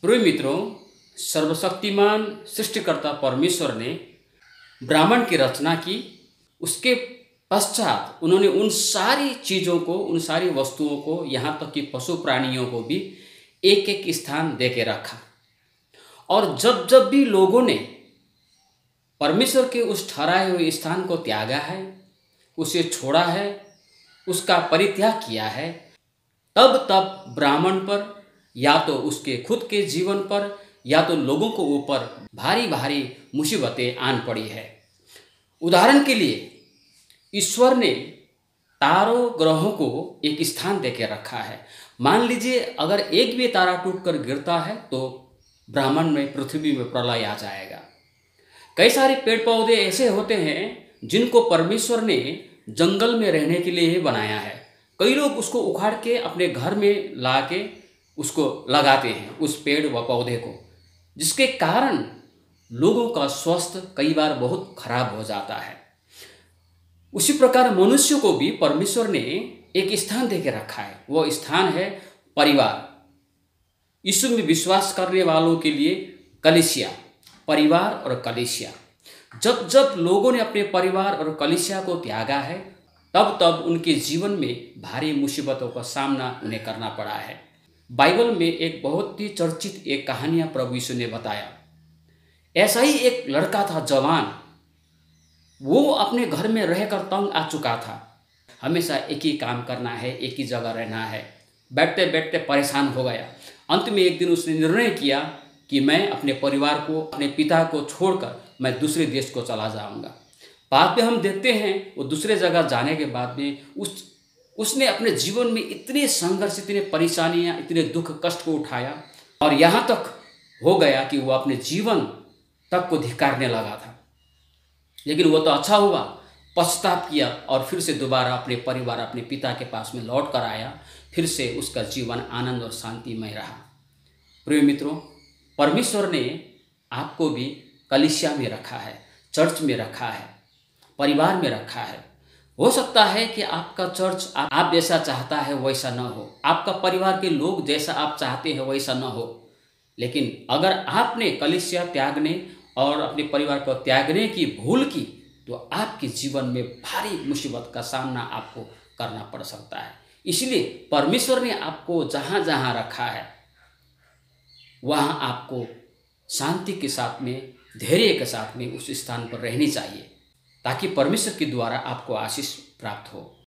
प्रिय मित्रों, सर्वशक्तिमान सृष्टिकर्ता परमेश्वर ने ब्रह्मांड की रचना की। उसके पश्चात उन्होंने उन सारी चीज़ों को, उन सारी वस्तुओं को, यहाँ तक कि पशु प्राणियों को भी एक एक स्थान दे के रखा। और जब जब भी लोगों ने परमेश्वर के उस ठहराए हुए स्थान को त्यागा है, उसे छोड़ा है, उसका परित्याग किया है, तब तब ब्राह्मण पर या तो उसके खुद के जीवन पर या तो लोगों को ऊपर भारी भारी मुसीबतें आन पड़ी है। उदाहरण के लिए ईश्वर ने तारों ग्रहों को एक स्थान देके रखा है। मान लीजिए अगर एक भी तारा टूटकर गिरता है तो ब्रह्मांड में, पृथ्वी में प्रलय आ जाएगा। कई सारे पेड़ पौधे ऐसे होते हैं जिनको परमेश्वर ने जंगल में रहने के लिए ही बनाया है। कई लोग उसको उखाड़ के अपने घर में ला के उसको लगाते हैं, उस पेड़ व पौधे को, जिसके कारण लोगों का स्वास्थ्य कई बार बहुत खराब हो जाता है। उसी प्रकार मनुष्य को भी परमेश्वर ने एक स्थान देके रखा है। वो स्थान है परिवार। यीशु में विश्वास करने वालों के लिए कलीसिया, परिवार और कलीसिया। जब जब लोगों ने अपने परिवार और कलीसिया को त्यागा है, तब तब उनके जीवन में भारी मुसीबतों का सामना उन्हें करना पड़ा है। बाइबल में एक बहुत ही चर्चित एक कहानियाँ प्रभु यीशु ने बताया। ऐसा ही एक लड़का था, जवान। वो अपने घर में रहकर तंग आ चुका था। हमेशा एक ही काम करना है, एक ही जगह रहना है। बैठते बैठते परेशान हो गया। अंत में एक दिन उसने निर्णय किया कि मैं अपने परिवार को, अपने पिता को छोड़कर मैं दूसरे देश को चला जाऊंगा। बाद में हम देखते हैं वो दूसरे जगह जाने के बाद में उसने अपने जीवन में इतने संघर्ष, इतने परेशानियां, इतने दुख कष्ट को उठाया और यहाँ तक हो गया कि वो अपने जीवन तक को धिक्कारने लगा था। लेकिन वो तो अच्छा हुआ, पश्चाताप किया और फिर से दोबारा अपने परिवार, अपने पिता के पास में लौट कर आया। फिर से उसका जीवन आनंद और शांतिमय रहा। प्रिय मित्रों, परमेश्वर ने आपको भी कलीसिया में रखा है, चर्च में रखा है, परिवार में रखा है। हो सकता है कि आपका चर्च आप जैसा चाहता है वैसा न हो, आपका परिवार के लोग जैसा आप चाहते हैं वैसा न हो। लेकिन अगर आपने कलीसिया त्यागने और अपने परिवार को त्यागने की भूल की तो आपके जीवन में भारी मुसीबत का सामना आपको करना पड़ सकता है। इसलिए परमेश्वर ने आपको जहाँ जहाँ रखा है वहाँ आपको शांति के साथ में, धैर्य के साथ में उस स्थान पर रहनी चाहिए, ताकि परमेश्वर के द्वारा आपको आशीष प्राप्त हो।